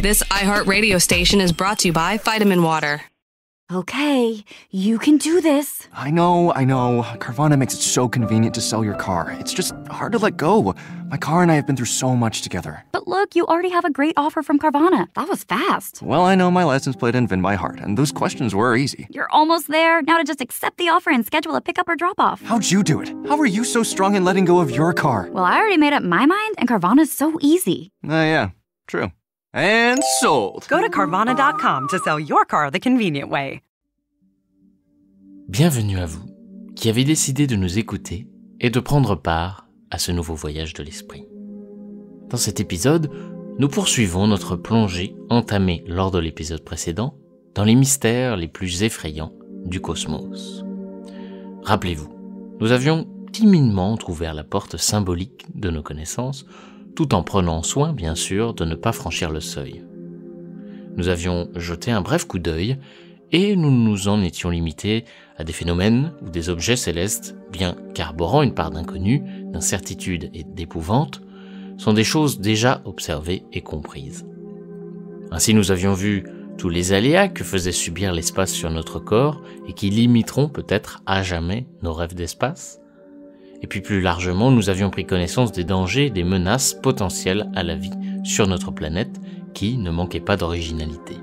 This iHeartRadio station is brought to you by Vitamin Water. Okay, you can do this. I know. Carvana makes it so convenient to sell your car. It's just hard to let go. My car and I have been through so much together. But look, you already have a great offer from Carvana. That was fast. Well, I know my license plate and VIN by heart, and those questions were easy. You're almost there. Now to just accept the offer and schedule a pickup or drop-off. How'd you do it? How are you so strong in letting go of your car? Well, I already made up my mind, and Carvana's so easy. Yeah, true. And sold. Go to Carvana.com to sell your car the convenient way. Bienvenue à vous, qui avez décidé de nous écouter et de prendre part à ce nouveau voyage de l'esprit. Dans cet épisode, nous poursuivons notre plongée entamée lors de l'épisode précédent dans les mystères les plus effrayants du cosmos. Rappelez-vous, nous avions timidement entrouvert la porte symbolique de nos connaissances, tout en prenant soin, bien sûr, de ne pas franchir le seuil. Nous avions jeté un bref coup d'œil et nous nous en étions limités à des phénomènes ou des objets célestes, bien qu'arborant une part d'inconnu, d'incertitude et d'épouvante, sont des choses déjà observées et comprises. Ainsi nous avions vu tous les aléas que faisait subir l'espace sur notre corps et qui limiteront peut-être à jamais nos rêves d'espace. Et puis plus largement, nous avions pris connaissance des dangers et des menaces potentielles à la vie sur notre planète qui ne manquaient pas d'originalité.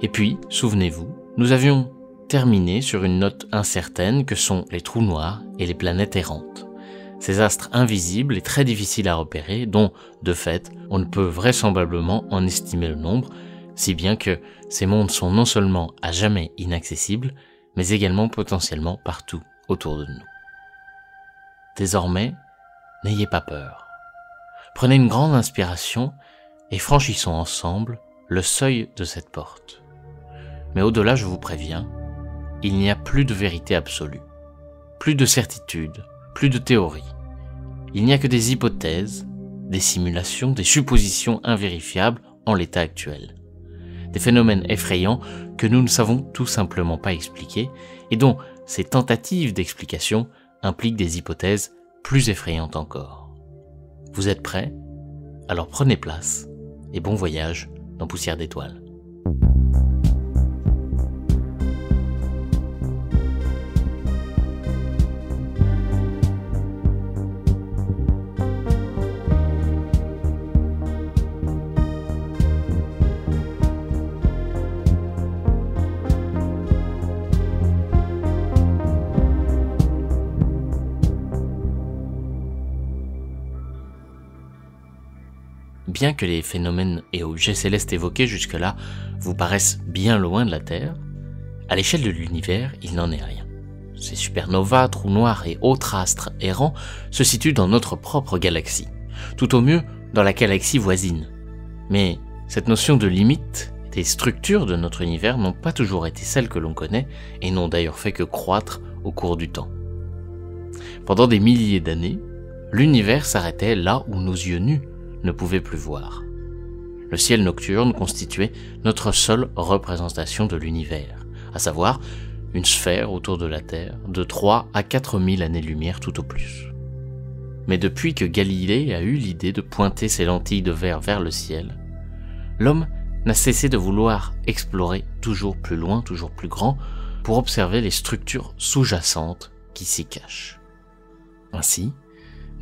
Et puis, souvenez-vous, nous avions terminé sur une note incertaine que sont les trous noirs et les planètes errantes. Ces astres invisibles et très difficiles à repérer, dont, de fait, on ne peut vraisemblablement en estimer le nombre, si bien que ces mondes sont non seulement à jamais inaccessibles, mais également potentiellement partout autour de nous. Désormais, n'ayez pas peur. Prenez une grande inspiration et franchissons ensemble le seuil de cette porte. Mais au-delà, je vous préviens, il n'y a plus de vérité absolue, plus de certitude, plus de théorie. Il n'y a que des hypothèses, des simulations, des suppositions invérifiables en l'état actuel. Des phénomènes effrayants que nous ne savons tout simplement pas expliquer et dont ces tentatives d'explication impliquent des hypothèses plus effrayantes encore. Vous êtes prêts ? Alors prenez place et bon voyage dans Poussière d'étoiles. Bien que les phénomènes et objets célestes évoqués jusque-là vous paraissent bien loin de la Terre, à l'échelle de l'univers, il n'en est rien. Ces supernovas, trous noirs et autres astres errants se situent dans notre propre galaxie, tout au mieux dans la galaxie voisine. Mais cette notion de limite, des structures de notre univers n'ont pas toujours été celles que l'on connaît et n'ont d'ailleurs fait que croître au cours du temps. Pendant des milliers d'années, l'univers s'arrêtait là où nos yeux nus ne pouvaient plus voir. Le ciel nocturne constituait notre seule représentation de l'univers, à savoir une sphère autour de la Terre de 3 à 4 000 années-lumière tout au plus. Mais depuis que Galilée a eu l'idée de pointer ses lentilles de verre vers le ciel, l'homme n'a cessé de vouloir explorer toujours plus loin, toujours plus grand, pour observer les structures sous-jacentes qui s'y cachent. Ainsi,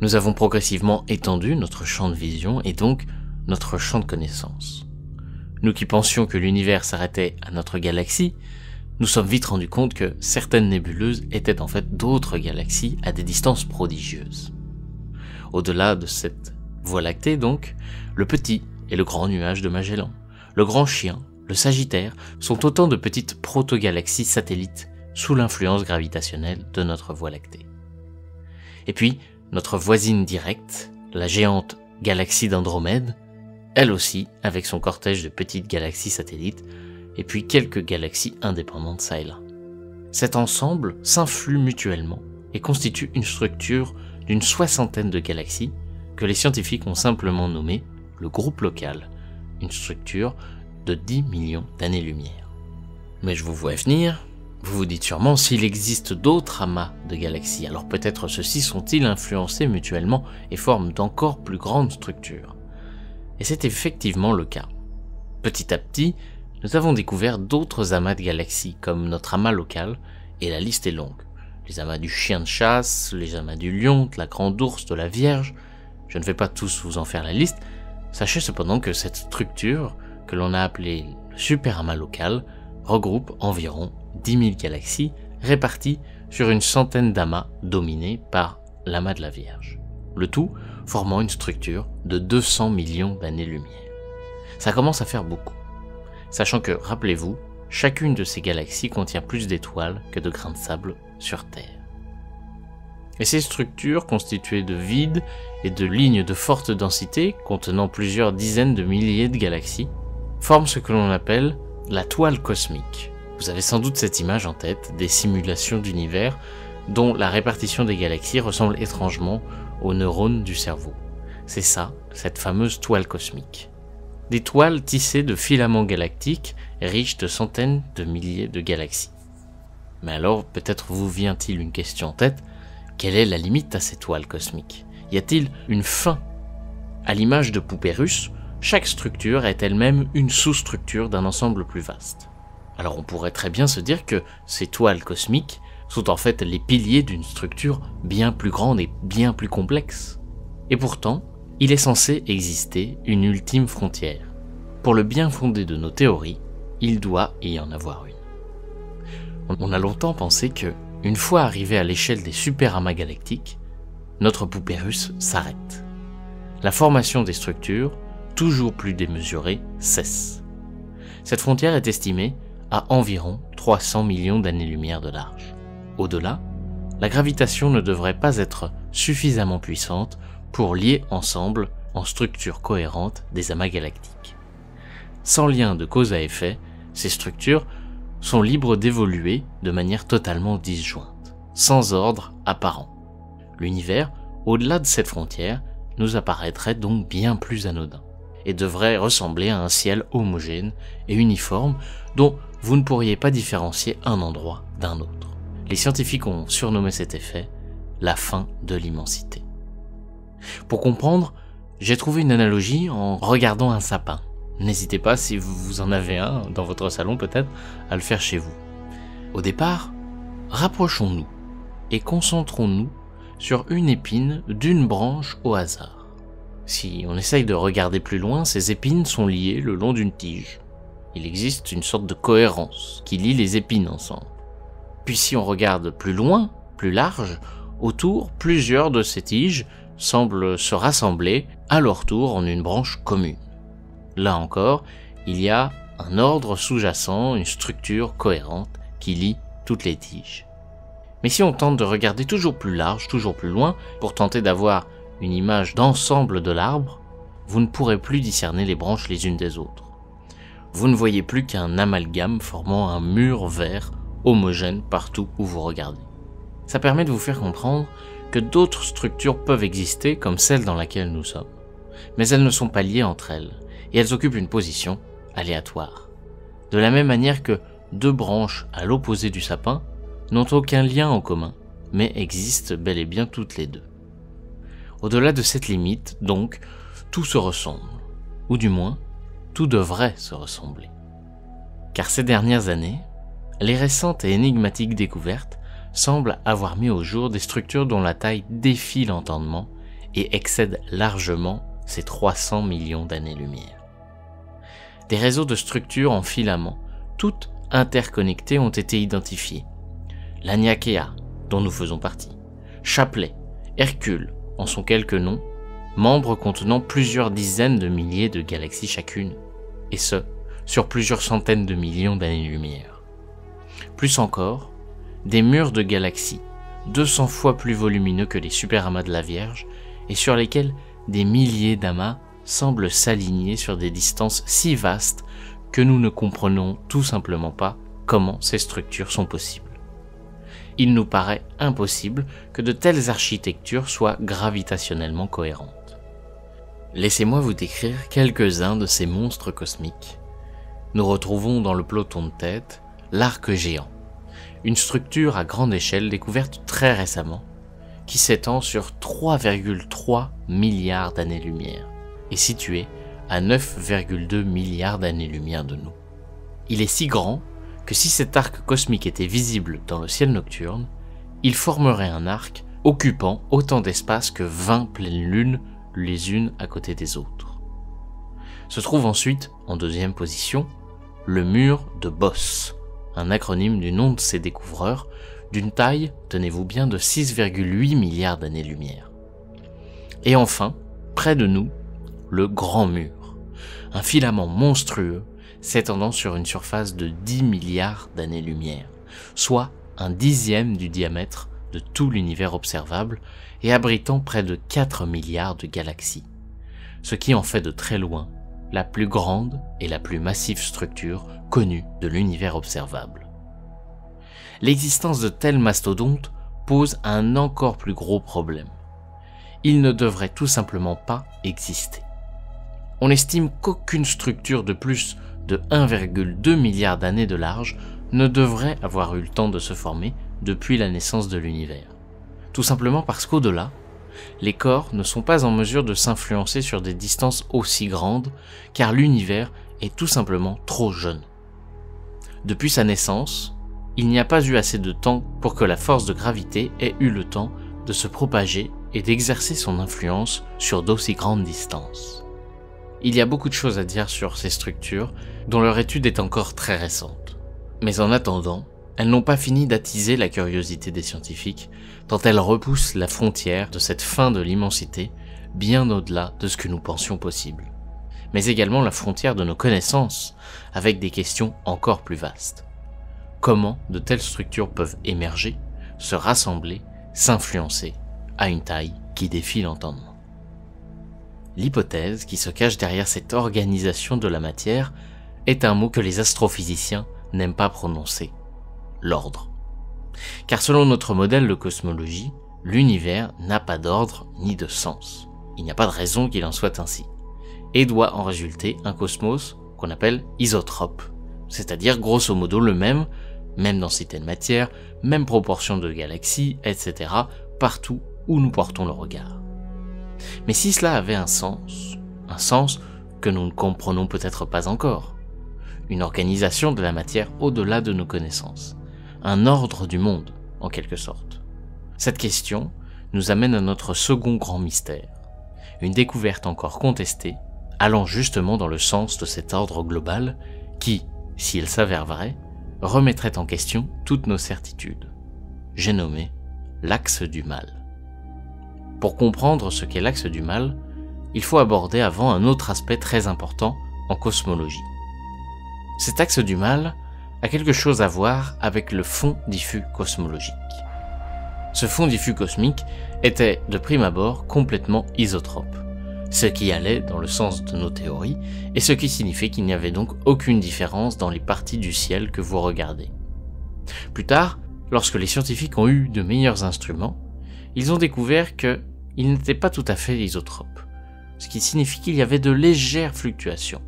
nous avons progressivement étendu notre champ de vision et donc notre champ de connaissance. Nous qui pensions que l'univers s'arrêtait à notre galaxie, nous sommes vite rendus compte que certaines nébuleuses étaient en fait d'autres galaxies à des distances prodigieuses. Au-delà de cette Voie lactée donc, le petit et le grand nuage de Magellan, le grand chien, le Sagittaire sont autant de petites proto-galaxies satellites sous l'influence gravitationnelle de notre Voie lactée. Et puis, notre voisine directe, la géante galaxie d'Andromède, elle aussi avec son cortège de petites galaxies satellites, et puis quelques galaxies indépendantes ça et là. Cet ensemble s'influe mutuellement et constitue une structure d'une 60aine de galaxies que les scientifiques ont simplement nommé le groupe local, une structure de 10 millions d'années-lumière. Mais je vous vois venir, vous vous dites sûrement s'il existe d'autres amas de galaxies, alors peut-être ceux-ci sont-ils influencés mutuellement et forment d'encore plus grandes structures. Et c'est effectivement le cas. Petit à petit, nous avons découvert d'autres amas de galaxies, comme notre amas local, et la liste est longue. Les amas du chien de chasse, les amas du lion, de la grande ours, de la Vierge. Je ne vais pas tous vous en faire la liste. Sachez cependant que cette structure, que l'on a appelée le super amas local, regroupe environ 10 000 galaxies réparties sur une centaine d'amas dominés par l'amas de la Vierge. Le tout formant une structure de 200 millions d'années-lumière. Ça commence à faire beaucoup. Sachant que, rappelez-vous, chacune de ces galaxies contient plus d'étoiles que de grains de sable sur Terre. Et ces structures, constituées de vides et de lignes de forte densité, contenant plusieurs dizaines de milliers de galaxies, forment ce que l'on appelle la toile cosmique. Vous avez sans doute cette image en tête des simulations d'univers dont la répartition des galaxies ressemble étrangement aux neurones du cerveau. C'est ça, cette fameuse toile cosmique. Des toiles tissées de filaments galactiques riches de centaines de milliers de galaxies. Mais alors, peut-être vous vient-il une question en tête, quelle est la limite à ces toiles cosmiques? Y a-t-il une fin? À l'image de poupées russes, chaque structure est elle-même une sous-structure d'un ensemble plus vaste. Alors on pourrait très bien se dire que ces toiles cosmiques sont en fait les piliers d'une structure bien plus grande et bien plus complexe. Et pourtant, il est censé exister une ultime frontière. Pour le bien fondé de nos théories, il doit y en avoir une. On a longtemps pensé que, une fois arrivé à l'échelle des superamas galactiques, notre poupée russe s'arrête. La formation des structures, toujours plus démesurée, cesse. Cette frontière est estimée à environ 300 millions d'années-lumière de large. Au-delà, la gravitation ne devrait pas être suffisamment puissante pour lier ensemble, en structure cohérente, des amas galactiques. Sans lien de cause à effet, ces structures sont libres d'évoluer de manière totalement disjointe, sans ordre apparent. L'univers, au-delà de cette frontière, nous apparaîtrait donc bien plus anodin, et devrait ressembler à un ciel homogène et uniforme dont vous ne pourriez pas différencier un endroit d'un autre. Les scientifiques ont surnommé cet effet la fin de l'immensité. Pour comprendre, j'ai trouvé une analogie en regardant un sapin. N'hésitez pas, si vous en avez un dans votre salon peut-être, à le faire chez vous. Au départ, rapprochons-nous et concentrons-nous sur une épine d'une branche au hasard. Si on essaye de regarder plus loin, ces épines sont liées le long d'une tige. Il existe une sorte de cohérence qui lie les épines ensemble. Puis si on regarde plus loin, plus large, autour, plusieurs de ces tiges semblent se rassembler à leur tour en une branche commune. Là encore, il y a un ordre sous-jacent, une structure cohérente qui lie toutes les tiges. Mais si on tente de regarder toujours plus large, toujours plus loin, pour tenter d'avoir une image d'ensemble de l'arbre, vous ne pourrez plus discerner les branches les unes des autres. Vous ne voyez plus qu'un amalgame formant un mur vert homogène partout où vous regardez. Ça permet de vous faire comprendre que d'autres structures peuvent exister comme celle dans laquelle nous sommes, mais elles ne sont pas liées entre elles, et elles occupent une position aléatoire. De la même manière que deux branches à l'opposé du sapin n'ont aucun lien en commun, mais existent bel et bien toutes les deux. Au-delà de cette limite, donc, tout se ressemble, ou du moins, tout devrait se ressembler. Car ces dernières années, les récentes et énigmatiques découvertes semblent avoir mis au jour des structures dont la taille défie l'entendement et excède largement ces 300 millions d'années-lumière. Des réseaux de structures en filaments, toutes interconnectées, ont été identifiés. Laniakea, dont nous faisons partie, Chapelet, Hercule, en sont quelques noms, membres contenant plusieurs dizaines de milliers de galaxies chacune, et ce, sur plusieurs centaines de millions d'années-lumière. Plus encore, des murs de galaxies, 200 fois plus volumineux que les superamas de la Vierge, et sur lesquels des milliers d'amas semblent s'aligner sur des distances si vastes que nous ne comprenons tout simplement pas comment ces structures sont possibles. Il nous paraît impossible que de telles architectures soient gravitationnellement cohérentes. Laissez-moi vous décrire quelques-uns de ces monstres cosmiques. Nous retrouvons dans le peloton de tête l'arc géant, une structure à grande échelle découverte très récemment, qui s'étend sur 3,3 milliards d'années-lumière et située à 9,2 milliards d'années-lumière de nous. Il est si grand que si cet arc cosmique était visible dans le ciel nocturne, il formerait un arc occupant autant d'espace que 20 pleines lunes les unes à côté des autres. Se trouve ensuite, en deuxième position, le mur de Boss, un acronyme du nom de ses découvreurs, d'une taille, tenez-vous bien, de 6,8 milliards d'années-lumière. Et enfin, près de nous, le Grand Mur, un filament monstrueux s'étendant sur une surface de 10 milliards d'années-lumière, soit un dixième du diamètre de tout l'univers observable et abritant près de 4 milliards de galaxies, ce qui en fait de très loin la plus grande et la plus massive structure connue de l'univers observable. L'existence de tels mastodontes pose un encore plus gros problème. Ils ne devraient tout simplement pas exister. On estime qu'aucune structure de plus de 1,2 milliard d'années de large ne devrait avoir eu le temps de se former depuis la naissance de l'univers. Tout simplement parce qu'au-delà, les corps ne sont pas en mesure de s'influencer sur des distances aussi grandes, car l'univers est tout simplement trop jeune. Depuis sa naissance, il n'y a pas eu assez de temps pour que la force de gravité ait eu le temps de se propager et d'exercer son influence sur d'aussi grandes distances. Il y a beaucoup de choses à dire sur ces structures, dont leur étude est encore très récente. Mais en attendant, elles n'ont pas fini d'attiser la curiosité des scientifiques, tant elles repoussent la frontière de cette fin de l'immensité bien au-delà de ce que nous pensions possible. Mais également la frontière de nos connaissances, avec des questions encore plus vastes. Comment de telles structures peuvent émerger, se rassembler, s'influencer, à une taille qui défie l'entendement? L'hypothèse qui se cache derrière cette organisation de la matière est un mot que les astrophysiciens n'aiment pas prononcer: l'ordre. Car selon notre modèle de cosmologie, l'univers n'a pas d'ordre ni de sens. Il n'y a pas de raison qu'il en soit ainsi. Et doit en résulter un cosmos qu'on appelle isotrope, c'est-à-dire grosso modo le même densité de matière, même proportion de galaxies, etc., partout où nous portons le regard. Mais si cela avait un sens que nous ne comprenons peut-être pas encore, une organisation de la matière au-delà de nos connaissances, un ordre du monde, en quelque sorte. Cette question nous amène à notre second grand mystère, une découverte encore contestée, allant justement dans le sens de cet ordre global qui, si elle s'avère vraie, remettrait en question toutes nos certitudes. J'ai nommé l'axe du mal. Pour comprendre ce qu'est l'axe du mal, il faut aborder avant un autre aspect très important en cosmologie. Cet axe du mal a quelque chose à voir avec le fond diffus cosmologique. Ce fond diffus cosmique était de prime abord complètement isotrope, ce qui allait dans le sens de nos théories, et ce qui signifiait qu'il n'y avait donc aucune différence dans les parties du ciel que vous regardez. Plus tard, lorsque les scientifiques ont eu de meilleurs instruments, ils ont découvert qu'il n'était pas tout à fait isotrope, ce qui signifie qu'il y avait de légères fluctuations.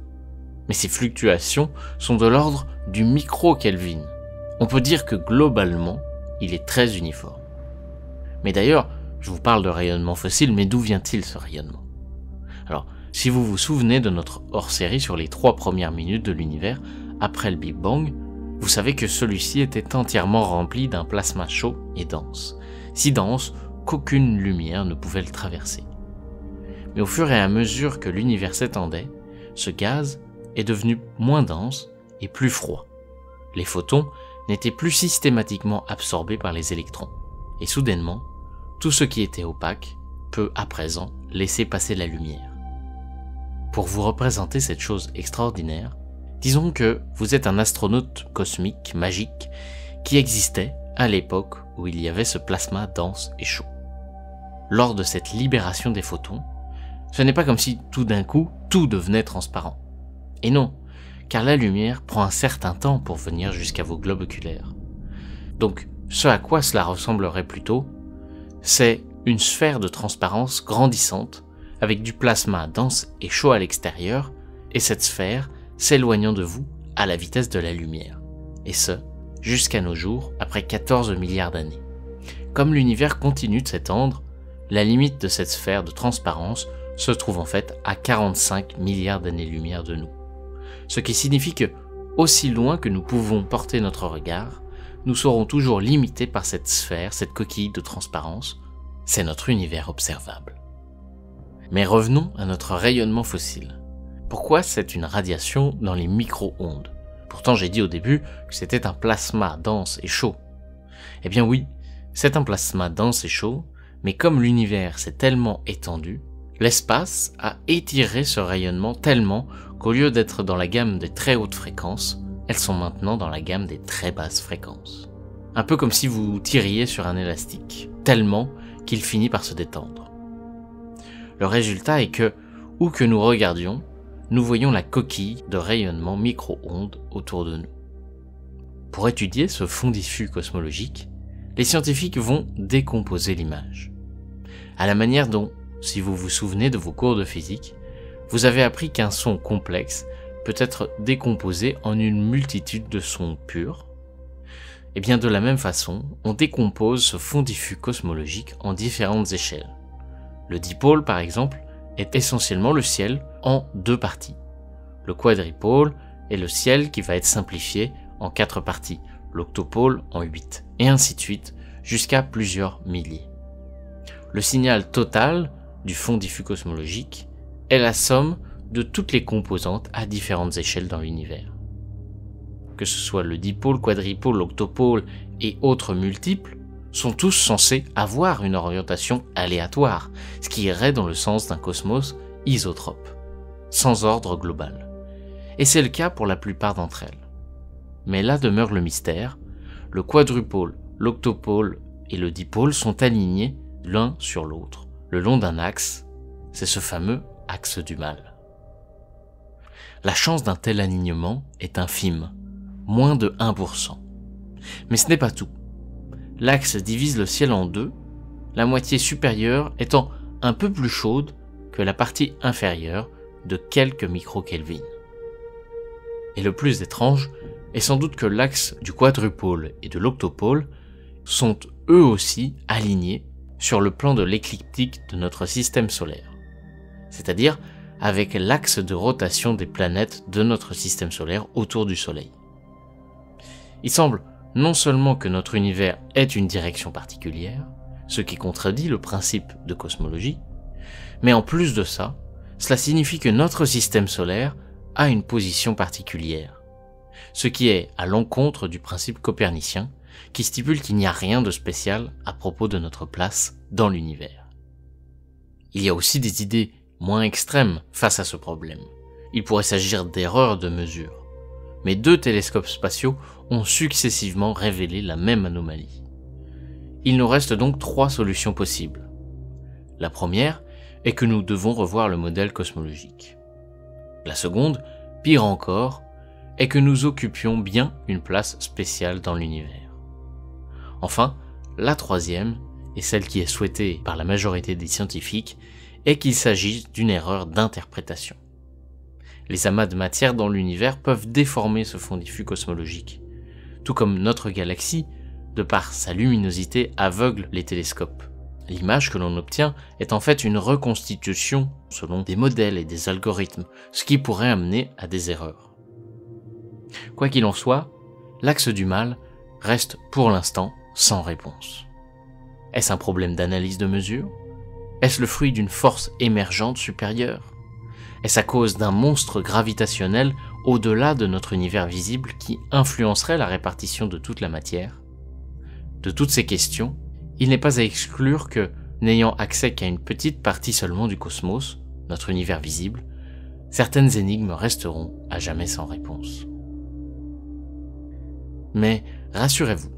Mais ces fluctuations sont de l'ordre du micro-Kelvin. On peut dire que globalement, il est très uniforme. Mais d'ailleurs, je vous parle de rayonnement fossile, mais d'où vient-il ce rayonnement? Alors, si vous vous souvenez de notre hors-série sur les 3 premières minutes de l'univers après le Big Bang, vous savez que celui-ci était entièrement rempli d'un plasma chaud et dense, si dense qu'aucune lumière ne pouvait le traverser. Mais au fur et à mesure que l'univers s'étendait, ce gaz est devenu moins dense et plus froid. Les photons n'étaient plus systématiquement absorbés par les électrons, et soudainement, tout ce qui était opaque peut à présent laisser passer la lumière. Pour vous représenter cette chose extraordinaire, disons que vous êtes un astronaute cosmique magique qui existait à l'époque où il y avait ce plasma dense et chaud. Lors de cette libération des photons, ce n'est pas comme si tout d'un coup tout devenait transparent. Et non, car la lumière prend un certain temps pour venir jusqu'à vos globes oculaires. Donc, ce à quoi cela ressemblerait plutôt, c'est une sphère de transparence grandissante avec du plasma dense et chaud à l'extérieur, et cette sphère s'éloignant de vous à la vitesse de la lumière. Et ce, jusqu'à nos jours, après 14 milliards d'années. Comme l'univers continue de s'étendre, la limite de cette sphère de transparence se trouve en fait à 45 milliards d'années-lumière de nous. Ce qui signifie que, aussi loin que nous pouvons porter notre regard, nous serons toujours limités par cette sphère, cette coquille de transparence. C'est notre univers observable. Mais revenons à notre rayonnement fossile. Pourquoi c'est une radiation dans les micro-ondes? Pourtant j'ai dit au début que c'était un plasma dense et chaud. Eh bien oui, c'est un plasma dense et chaud, mais comme l'univers s'est tellement étendu, l'espace a étiré ce rayonnement tellement qu'au lieu d'être dans la gamme des très hautes fréquences, elles sont maintenant dans la gamme des très basses fréquences. Un peu comme si vous tiriez sur un élastique, tellement qu'il finit par se détendre. Le résultat est que, où que nous regardions, nous voyons la coquille de rayonnement micro-ondes autour de nous. Pour étudier ce fond diffus cosmologique, les scientifiques vont décomposer l'image. À la manière dont, si vous vous souvenez de vos cours de physique, vous avez appris qu'un son complexe peut être décomposé en une multitude de sons purs. Et bien de la même façon, on décompose ce fond diffus cosmologique en différentes échelles. Le dipôle, par exemple, est essentiellement le ciel en 2 parties. Le quadripôle est le ciel qui va être simplifié en 4 parties, l'octopôle en 8, et ainsi de suite, jusqu'à plusieurs milliers. Le signal total du fond diffus cosmologique est la somme de toutes les composantes à différentes échelles dans l'univers. Que ce soit le dipôle, quadripôle, l'octopôle et autres multiples, sont tous censés avoir une orientation aléatoire, ce qui irait dans le sens d'un cosmos isotrope, sans ordre global. Et c'est le cas pour la plupart d'entre elles. Mais là demeure le mystère, le quadrupôle, l'octopôle et le dipôle sont alignés l'un sur l'autre, le long d'un axe, c'est ce fameux axe du mal. La chance d'un tel alignement est infime, moins de 1%. Mais ce n'est pas tout. L'axe divise le ciel en 2, la moitié supérieure étant un peu plus chaude que la partie inférieure de quelques microkelvins. Et le plus étrange est sans doute que l'axe du quadrupôle et de l'octopôle sont eux aussi alignés sur le plan de l'écliptique de notre système solaire, c'est-à-dire avec l'axe de rotation des planètes de notre système solaire autour du Soleil. Il semble non seulement que notre univers ait une direction particulière, ce qui contredit le principe de cosmologie, mais en plus de ça, cela signifie que notre système solaire a une position particulière, ce qui est à l'encontre du principe copernicien qui stipule qu'il n'y a rien de spécial à propos de notre place dans l'univers. Il y a aussi des idées moins extrêmes face à ce problème. Il pourrait s'agir d'erreurs de mesure, mais 2 télescopes spatiaux ont successivement révélé la même anomalie. Il nous reste donc 3 solutions possibles. La première est que nous devons revoir le modèle cosmologique. La seconde, pire encore, est que nous occupions bien une place spéciale dans l'univers. Enfin, la troisième, et celle qui est souhaitée par la majorité des scientifiques, est qu'il s'agisse d'une erreur d'interprétation. Les amas de matière dans l'univers peuvent déformer ce fond diffus cosmologique, tout comme notre galaxie, de par sa luminosité, aveugle les télescopes. L'image que l'on obtient est en fait une reconstitution selon des modèles et des algorithmes, ce qui pourrait amener à des erreurs. Quoi qu'il en soit, l'axe du mal reste pour l'instant sans réponse. Est-ce un problème d'analyse de mesure? Est-ce le fruit d'une force émergente supérieure? Est-ce à cause d'un monstre gravitationnel au-delà de notre univers visible qui influencerait la répartition de toute la matière? De toutes ces questions, il n'est pas à exclure que, n'ayant accès qu'à une petite partie seulement du cosmos, notre univers visible, certaines énigmes resteront à jamais sans réponse. Mais rassurez-vous,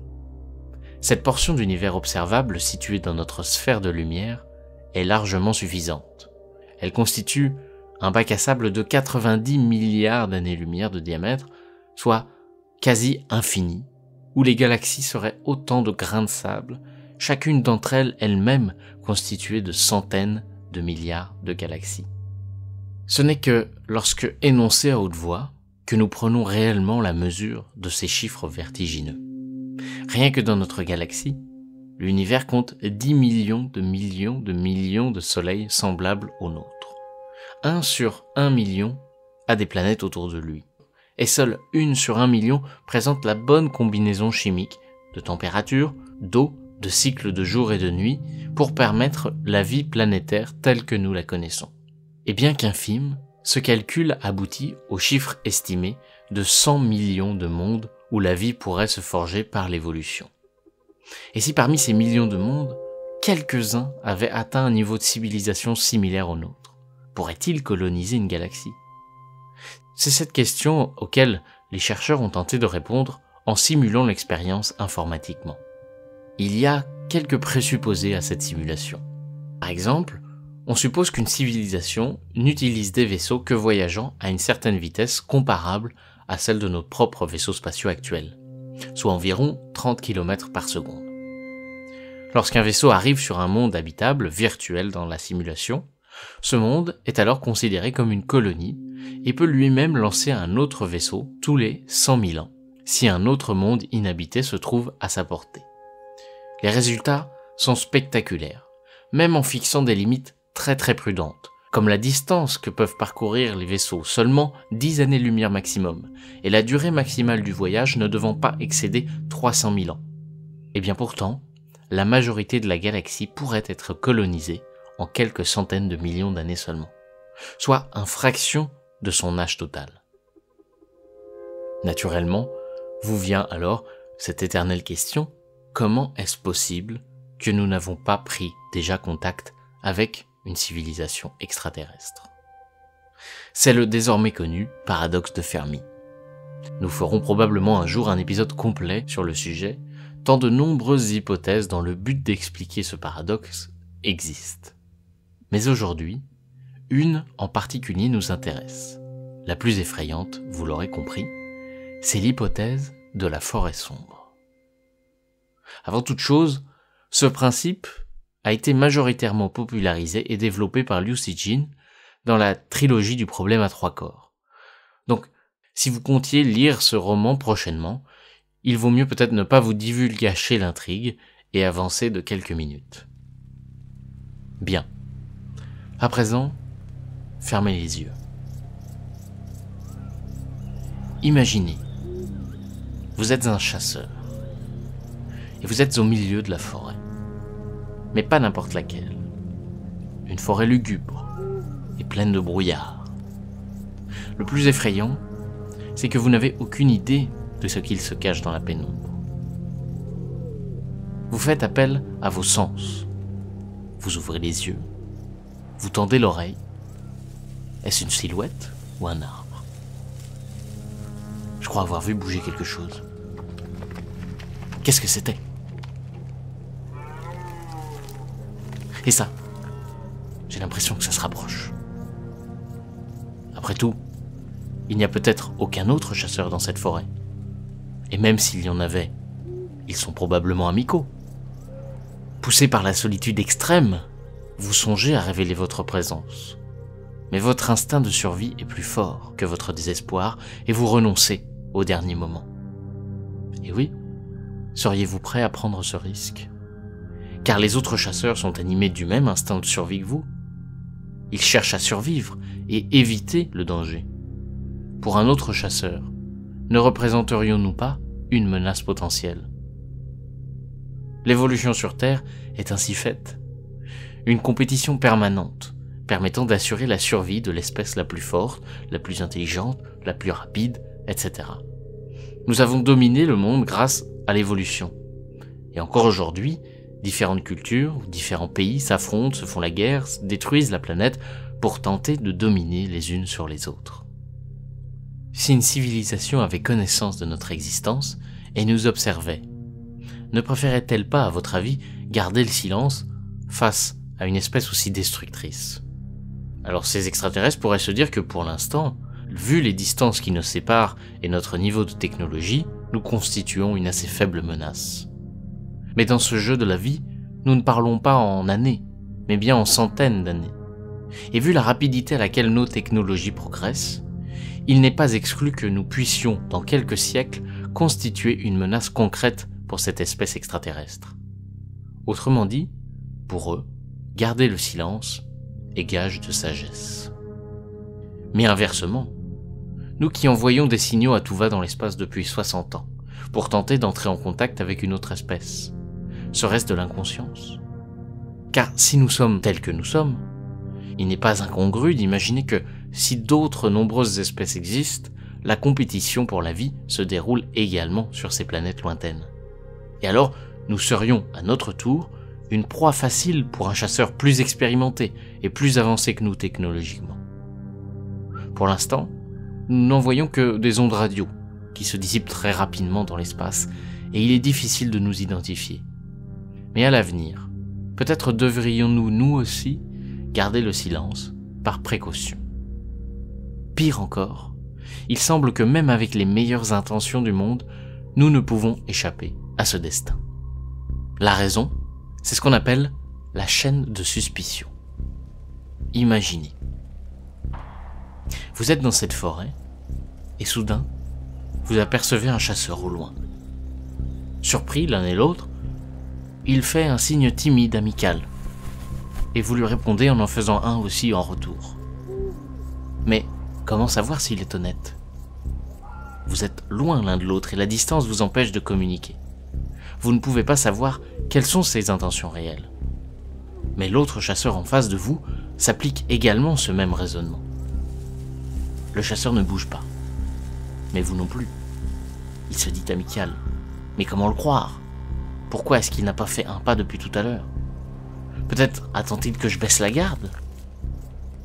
cette portion d'univers observable située dans notre sphère de lumière est largement suffisante. Elle constitue un bac à sable de 90 milliards d'années-lumière de diamètre, soit quasi infini, où les galaxies seraient autant de grains de sable, chacune d'entre elles elle-même constituée de centaines de milliards de galaxies. Ce n'est que lorsque énoncés à haute voix que nous prenons réellement la mesure de ces chiffres vertigineux. Rien que dans notre galaxie, l'univers compte 10 millions de soleils semblables aux nôtres. 1 sur 1 million a des planètes autour de lui. Et seule 1 sur 1 million présente la bonne combinaison chimique de température, d'eau, de cycles de jour et de nuit pour permettre la vie planétaire telle que nous la connaissons. Et bien qu'infime, ce calcul aboutit au chiffre estimé de 100 millions de mondes où la vie pourrait se forger par l'évolution. Et si parmi ces millions de mondes, quelques-uns avaient atteint un niveau de civilisation similaire au nôtre, pourraient-ils coloniser une galaxie ? C'est cette question auquel les chercheurs ont tenté de répondre en simulant l'expérience informatiquement. Il y a quelques présupposés à cette simulation. Par exemple, on suppose qu'une civilisation n'utilise des vaisseaux que voyageant à une certaine vitesse comparable à celle de nos propres vaisseaux spatiaux actuels, soit environ 30 km par seconde. Lorsqu'un vaisseau arrive sur un monde habitable virtuel dans la simulation, ce monde est alors considéré comme une colonie et peut lui-même lancer un autre vaisseau tous les 100 000 ans, si un autre monde inhabité se trouve à sa portée. Les résultats sont spectaculaires, même en fixant des limites très prudentes, comme la distance que peuvent parcourir les vaisseaux, seulement 10 années-lumière maximum, et la durée maximale du voyage ne devant pas excéder 300 000 ans. Et bien pourtant, la majorité de la galaxie pourrait être colonisée en quelques centaines de millions d'années seulement, soit une fraction de son âge total. Naturellement, vous vient alors cette éternelle question, comment est-ce possible que nous n'avons pas pris déjà contact avec une civilisation extraterrestre? C'est le désormais connu paradoxe de Fermi. Nous ferons probablement un jour un épisode complet sur le sujet, tant de nombreuses hypothèses dans le but d'expliquer ce paradoxe existent. Mais aujourd'hui, une en particulier nous intéresse. La plus effrayante, vous l'aurez compris, c'est l'hypothèse de la forêt sombre. Avant toute chose, ce principe a été majoritairement popularisé et développé par Liu Cixin dans la trilogie du problème à 3 corps. Donc, si vous comptiez lire ce roman prochainement, il vaut mieux peut-être ne pas vous divulgacher l'intrigue et avancer de quelques minutes. Bien. À présent, fermez les yeux. Imaginez, vous êtes un chasseur et vous êtes au milieu de la forêt, mais pas n'importe laquelle. Une forêt lugubre et pleine de brouillard. Le plus effrayant, c'est que vous n'avez aucune idée de ce qu'il se cache dans la pénombre. Vous faites appel à vos sens. Vous ouvrez les yeux, vous tendez l'oreille. Est-ce une silhouette ou un arbre? Je crois avoir vu bouger quelque chose. Qu'est-ce que c'était? Et ça, j'ai l'impression que ça se rapproche. Après tout, il n'y a peut-être aucun autre chasseur dans cette forêt. Et même s'il y en avait, ils sont probablement amicaux. Poussés par la solitude extrême, vous songez à révéler votre présence. Mais votre instinct de survie est plus fort que votre désespoir et vous renoncez au dernier moment. Et oui, seriez-vous prêt à prendre ce risque? Car les autres chasseurs sont animés du même instinct de survie que vous. Ils cherchent à survivre et éviter le danger. Pour un autre chasseur, ne représenterions-nous pas une menace potentielle? L'évolution sur Terre est ainsi faite. Une compétition permanente, permettant d'assurer la survie de l'espèce la plus forte, la plus intelligente, la plus rapide, etc. Nous avons dominé le monde grâce à l'évolution. Et encore aujourd'hui, différentes cultures, différents pays s'affrontent, se font la guerre, détruisent la planète pour tenter de dominer les unes sur les autres. Si une civilisation avait connaissance de notre existence et nous observait, ne préférait-elle pas, à votre avis, garder le silence face à une espèce aussi destructrice? Alors ces extraterrestres pourraient se dire que pour l'instant, vu les distances qui nous séparent et notre niveau de technologie, nous constituons une assez faible menace. Mais dans ce jeu de la vie, nous ne parlons pas en années, mais bien en centaines d'années. Et vu la rapidité à laquelle nos technologies progressent, il n'est pas exclu que nous puissions, dans quelques siècles, constituer une menace concrète pour cette espèce extraterrestre. Autrement dit, pour eux, garder le silence est gage de sagesse. Mais inversement, nous qui envoyons des signaux à tout va dans l'espace depuis 60 ans, pour tenter d'entrer en contact avec une autre espèce, serait-ce de l'inconscience? Car si nous sommes tels que nous sommes, il n'est pas incongru d'imaginer que si d'autres nombreuses espèces existent, la compétition pour la vie se déroule également sur ces planètes lointaines. Et alors, nous serions, à notre tour, une proie facile pour un chasseur plus expérimenté et plus avancé que nous technologiquement. Pour l'instant, nous n'envoyons que des ondes radio, qui se dissipent très rapidement dans l'espace, et il est difficile de nous identifier. Mais à l'avenir, peut-être devrions-nous, nous aussi, garder le silence, par précaution. Pire encore, il semble que même avec les meilleures intentions du monde, nous ne pouvons échapper à ce destin. La raison, c'est ce qu'on appelle la chaîne de suspicion. Imaginez. Vous êtes dans cette forêt, et soudain, vous apercevez un chasseur au loin. Surpris l'un et l'autre, il fait un signe timide, amical, et vous lui répondez en faisant un aussi en retour. Mais comment savoir s'il est honnête? Vous êtes loin l'un de l'autre et la distance vous empêche de communiquer. Vous ne pouvez pas savoir quelles sont ses intentions réelles. Mais l'autre chasseur en face de vous s'applique également ce même raisonnement. Le chasseur ne bouge pas, mais vous non plus. Il se dit amical. Mais comment le croire? Pourquoi est-ce qu'il n'a pas fait un pas depuis tout à l'heure? Peut-être attend-il que je baisse la garde?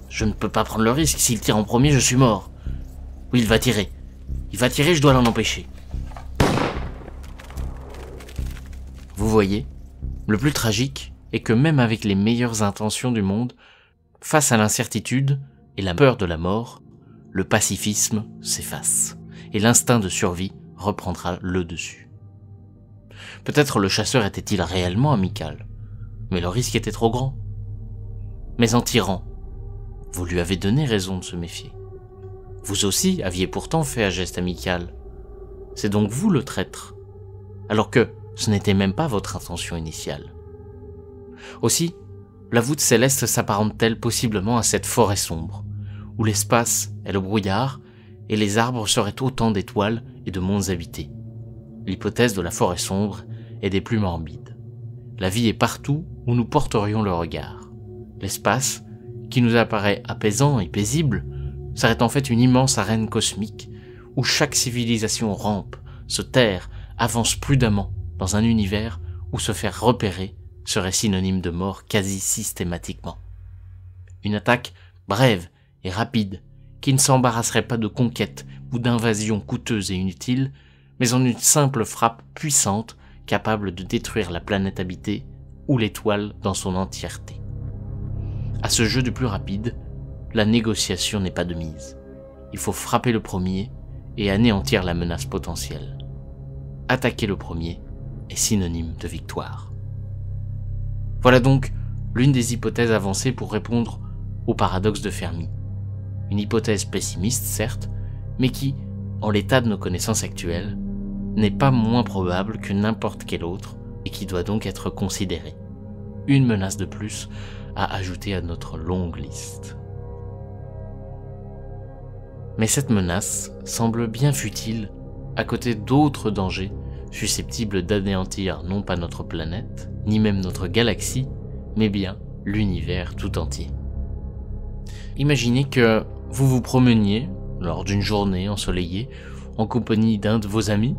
Je ne peux pas prendre le risque, s'il tire en premier, je suis mort. Oui, il va tirer. Il va tirer, je dois l'en empêcher. Vous voyez, le plus tragique est que même avec les meilleures intentions du monde, face à l'incertitude et la peur de la mort, le pacifisme s'efface et l'instinct de survie reprendra le dessus. Peut-être le chasseur était-il réellement amical, mais le risque était trop grand. Mais en tirant, vous lui avez donné raison de se méfier. Vous aussi aviez pourtant fait un geste amical. C'est donc vous le traître, alors que ce n'était même pas votre intention initiale. Aussi, la voûte céleste s'apparente-t-elle possiblement à cette forêt sombre, où l'espace est le brouillard et les arbres seraient autant d'étoiles et de mondes habités. L'hypothèse de la forêt sombre est des plus morbides. La vie est partout où nous porterions le regard. L'espace, qui nous apparaît apaisant et paisible, serait en fait une immense arène cosmique où chaque civilisation rampe, se terre, avance prudemment dans un univers où se faire repérer serait synonyme de mort quasi systématiquement. Une attaque brève et rapide qui ne s'embarrasserait pas de conquêtes ou d'invasions coûteuses et inutiles, mais en une simple frappe puissante capable de détruire la planète habitée ou l'étoile dans son entièreté. À ce jeu du plus rapide, la négociation n'est pas de mise. Il faut frapper le premier et anéantir la menace potentielle. Attaquer le premier est synonyme de victoire. Voilà donc l'une des hypothèses avancées pour répondre au paradoxe de Fermi. Une hypothèse pessimiste, certes, mais qui, en l'état de nos connaissances actuelles, n'est pas moins probable que n'importe quelle autre et qui doit donc être considérée. Une menace de plus à ajouter à notre longue liste. Mais cette menace semble bien futile à côté d'autres dangers susceptibles d'anéantir non pas notre planète, ni même notre galaxie, mais bien l'univers tout entier. Imaginez que vous vous promeniez lors d'une journée ensoleillée en compagnie d'un de vos amis,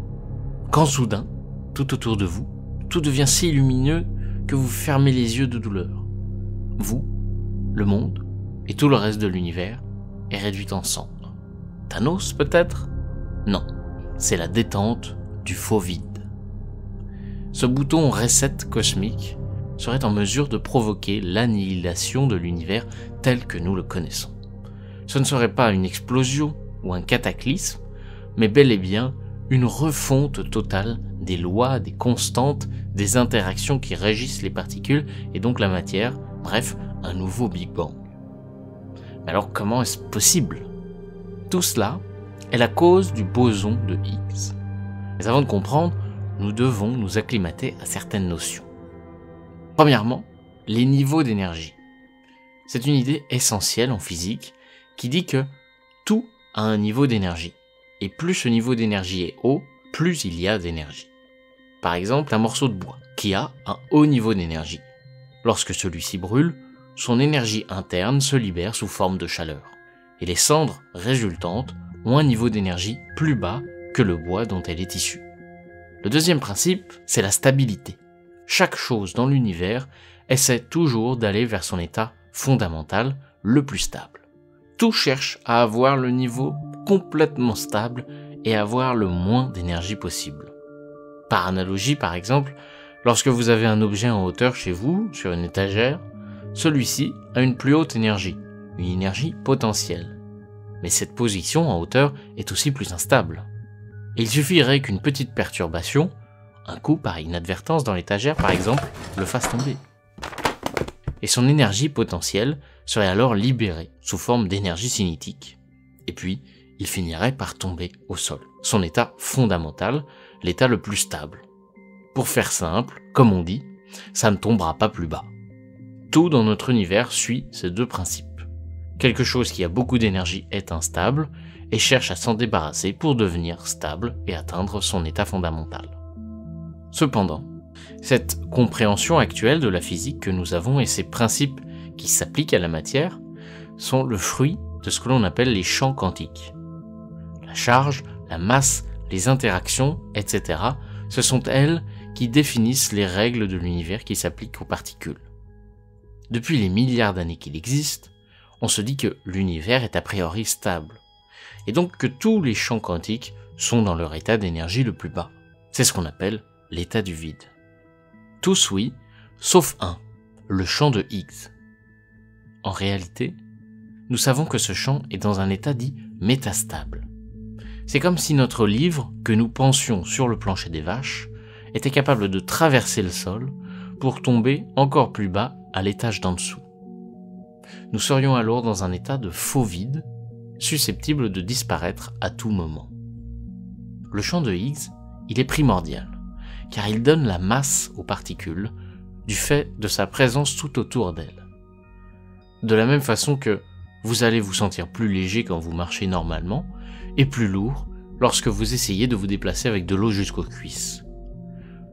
quand soudain, tout autour de vous, tout devient si lumineux que vous fermez les yeux de douleur. Vous, le monde et tout le reste de l'univers est réduit en cendres. Thanos peut-être? Non, c'est la détente du faux vide. Ce bouton reset cosmique serait en mesure de provoquer l'annihilation de l'univers tel que nous le connaissons. Ce ne serait pas une explosion ou un cataclysme, mais bel et bien une refonte totale des lois, des constantes, des interactions qui régissent les particules et donc la matière, bref, un nouveau Big Bang. Mais alors comment est-ce possible? Tout cela est la cause du boson de Higgs. Mais avant de comprendre, nous devons nous acclimater à certaines notions. Premièrement, les niveaux d'énergie. C'est une idée essentielle en physique qui dit que a un niveau d'énergie. Et plus ce niveau d'énergie est haut, plus il y a d'énergie. Par exemple, un morceau de bois qui a un haut niveau d'énergie. Lorsque celui-ci brûle, son énergie interne se libère sous forme de chaleur. Et les cendres résultantes ont un niveau d'énergie plus bas que le bois dont elle est issue. Le deuxième principe, c'est la stabilité. Chaque chose dans l'univers essaie toujours d'aller vers son état fondamental le plus stable. Tout cherche à avoir le niveau complètement stable et avoir le moins d'énergie possible. Par analogie, par exemple, lorsque vous avez un objet en hauteur chez vous, sur une étagère, celui-ci a une plus haute énergie, une énergie potentielle. Mais cette position en hauteur est aussi plus instable. Et il suffirait qu'une petite perturbation, un coup par inadvertance dans l'étagère par exemple, le fasse tomber. Et son énergie potentielle serait alors libérée sous forme d'énergie cinétique. Et puis, il finirait par tomber au sol. Son état fondamental, l'état le plus stable. Pour faire simple, comme on dit, ça ne tombera pas plus bas. Tout dans notre univers suit ces deux principes. Quelque chose qui a beaucoup d'énergie est instable et cherche à s'en débarrasser pour devenir stable et atteindre son état fondamental. Cependant, cette compréhension actuelle de la physique que nous avons et ces principes qui s'appliquent à la matière sont le fruit de ce que l'on appelle les champs quantiques. La charge, la masse, les interactions, etc., ce sont elles qui définissent les règles de l'univers qui s'appliquent aux particules. Depuis les milliards d'années qu'il existe, on se dit que l'univers est a priori stable, et donc que tous les champs quantiques sont dans leur état d'énergie le plus bas. C'est ce qu'on appelle l'état du vide. Tous oui, sauf un, le champ de Higgs. En réalité, nous savons que ce champ est dans un état dit métastable. C'est comme si notre livre, que nous pensions sur le plancher des vaches, était capable de traverser le sol pour tomber encore plus bas à l'étage d'en dessous. Nous serions alors dans un état de faux vide, susceptible de disparaître à tout moment. Le champ de Higgs, il est primordial, car il donne la masse aux particules du fait de sa présence tout autour d'elles. De la même façon que vous allez vous sentir plus léger quand vous marchez normalement, et plus lourd lorsque vous essayez de vous déplacer avec de l'eau jusqu'aux cuisses.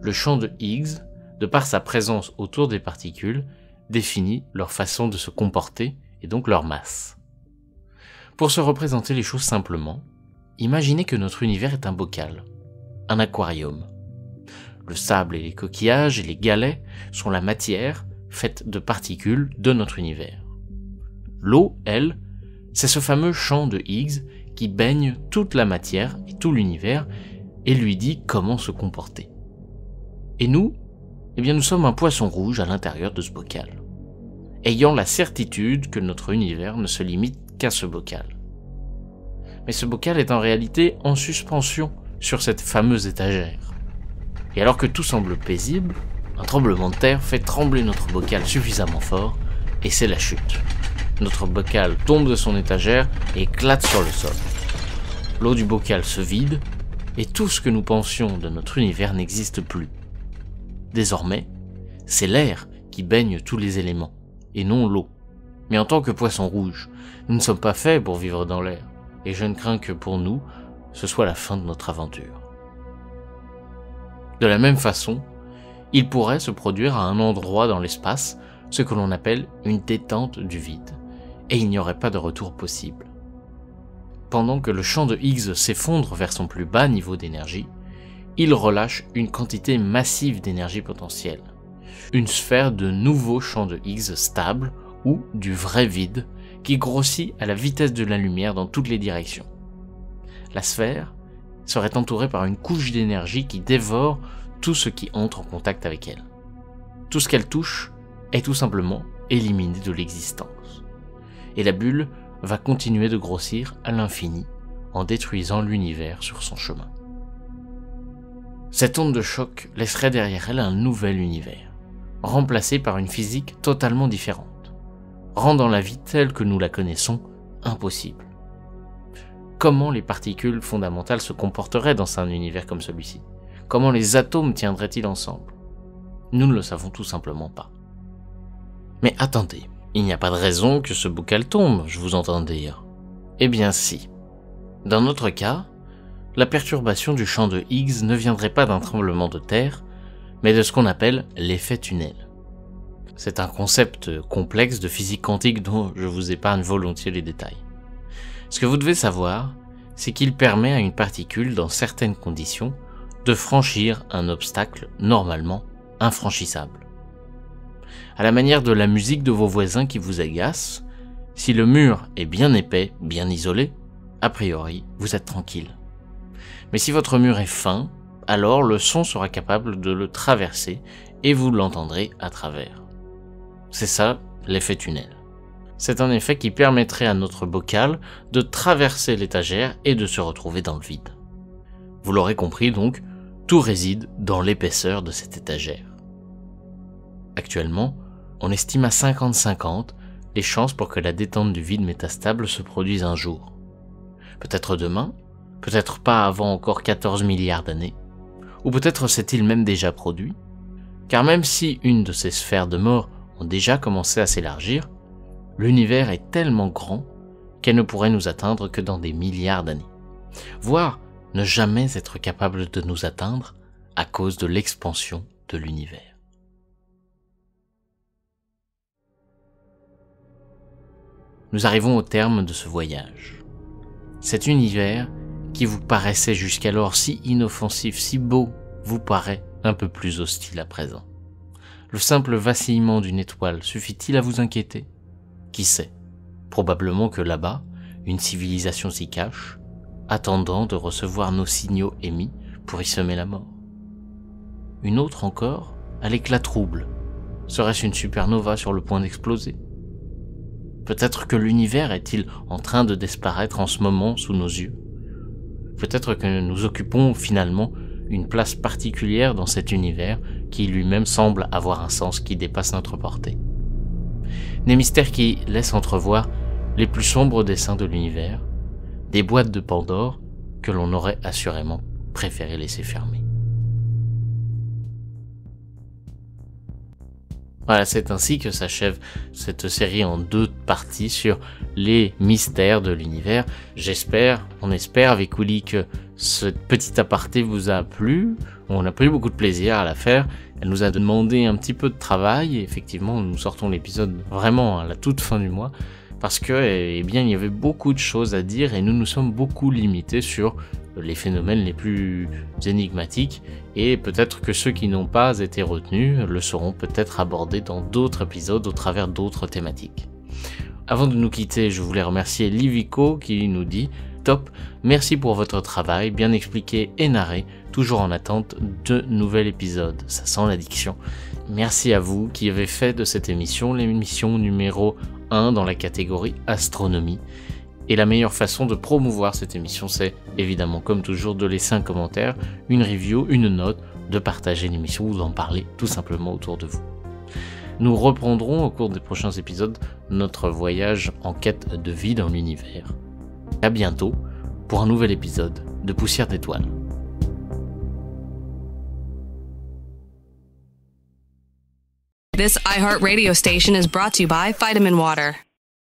Le champ de Higgs, de par sa présence autour des particules, définit leur façon de se comporter et donc leur masse. Pour se représenter les choses simplement, imaginez que notre univers est un bocal, un aquarium. Le sable et les coquillages et les galets sont la matière faite de particules de notre univers. L'eau, elle, c'est ce fameux champ de Higgs qui baigne toute la matière et tout l'univers et lui dit comment se comporter. Et nous, eh bien nous sommes un poisson rouge à l'intérieur de ce bocal, ayant la certitude que notre univers ne se limite qu'à ce bocal. Mais ce bocal est en réalité en suspension sur cette fameuse étagère. Et alors que tout semble paisible, un tremblement de terre fait trembler notre bocal suffisamment fort, et c'est la chute. Notre bocal tombe de son étagère et éclate sur le sol. L'eau du bocal se vide, et tout ce que nous pensions de notre univers n'existe plus. Désormais, c'est l'air qui baigne tous les éléments, et non l'eau. Mais en tant que poisson rouge, nous ne sommes pas faits pour vivre dans l'air, et je ne crains que pour nous, ce soit la fin de notre aventure. De la même façon, il pourrait se produire à un endroit dans l'espace ce que l'on appelle une détente du vide, et il n'y aurait pas de retour possible. Pendant que le champ de Higgs s'effondre vers son plus bas niveau d'énergie, il relâche une quantité massive d'énergie potentielle, une sphère de nouveaux champs de Higgs stables ou du vrai vide qui grossit à la vitesse de la lumière dans toutes les directions. La sphère serait entourée par une couche d'énergie qui dévore tout ce qui entre en contact avec elle. Tout ce qu'elle touche est tout simplement éliminé de l'existence. Et la bulle va continuer de grossir à l'infini en détruisant l'univers sur son chemin. Cette onde de choc laisserait derrière elle un nouvel univers, remplacé par une physique totalement différente, rendant la vie telle que nous la connaissons impossible. Comment les particules fondamentales se comporteraient dans un univers comme celui-ci? Comment les atomes tiendraient-ils ensemble? Nous ne le savons tout simplement pas. Mais attendez, il n'y a pas de raison que ce bocal tombe, je vous entends dire. Eh bien si. Dans notre cas, la perturbation du champ de Higgs ne viendrait pas d'un tremblement de terre, mais de ce qu'on appelle l'effet tunnel. C'est un concept complexe de physique quantique dont je vous épargne volontiers les détails. Ce que vous devez savoir, c'est qu'il permet à une particule, dans certaines conditions, de franchir un obstacle normalement infranchissable. À la manière de la musique de vos voisins qui vous agace, si le mur est bien épais, bien isolé, a priori, vous êtes tranquille. Mais si votre mur est fin, alors le son sera capable de le traverser et vous l'entendrez à travers. C'est ça, l'effet tunnel. C'est un effet qui permettrait à notre bocal de traverser l'étagère et de se retrouver dans le vide. Vous l'aurez compris donc, tout réside dans l'épaisseur de cette étagère. Actuellement, on estime à 50-50 les chances pour que la détente du vide métastable se produise un jour. Peut-être demain, peut-être pas avant encore 14 milliards d'années, ou peut-être s'est-il même déjà produit, car même si une de ces sphères de mort ont déjà commencé à s'élargir, l'univers est tellement grand qu'elle ne pourrait nous atteindre que dans des milliards d'années, voire ne jamais être capable de nous atteindre à cause de l'expansion de l'univers. Nous arrivons au terme de ce voyage. Cet univers qui vous paraissait jusqu'alors si inoffensif, si beau, vous paraît un peu plus hostile à présent. Le simple vacillement d'une étoile suffit-il à vous inquiéter ? Qui sait ? Probablement que là-bas, une civilisation s'y cache, attendant de recevoir nos signaux émis pour y semer la mort. Une autre encore, à l'éclat trouble. Serait-ce une supernova sur le point d'exploser ? Peut-être que l'univers est-il en train de disparaître en ce moment sous nos yeux ? Peut-être que nous occupons finalement une place particulière dans cet univers qui lui-même semble avoir un sens qui dépasse notre portée. Des mystères qui laissent entrevoir les plus sombres desseins de l'univers, des boîtes de Pandore que l'on aurait assurément préféré laisser fermer. Voilà, c'est ainsi que s'achève cette série en 2 parties sur les mystères de l'univers. On espère avec Uli que ce petit aparté vous a plu. On a pris beaucoup de plaisir à la faire. Elle nous a demandé un petit peu de travail et effectivement nous sortons l'épisode vraiment à la toute fin du mois parce que il y avait beaucoup de choses à dire et nous sommes beaucoup limités sur les phénomènes les plus énigmatiques et peut-être que ceux qui n'ont pas été retenus le seront peut-être abordés dans d'autres épisodes au travers d'autres thématiques. Avant de nous quitter, je voulais remercier Livico qui nous dit « Top, merci pour votre travail, bien expliqué et narré, toujours en attente de nouvel épisode. » Ça sent l'addiction. Merci à vous qui avez fait de cette émission l'émission numéro 1 dans la catégorie astronomie. Et la meilleure façon de promouvoir cette émission, c'est évidemment, comme toujours, de laisser un commentaire, une review, une note, de partager l'émission ou d'en parler tout simplement autour de vous. Nous reprendrons au cours des prochains épisodes notre voyage en quête de vie dans l'univers. À bientôt pour un nouvel épisode de Poussière d'étoiles. This iHeartRadio station is brought to you by Vitamin Water.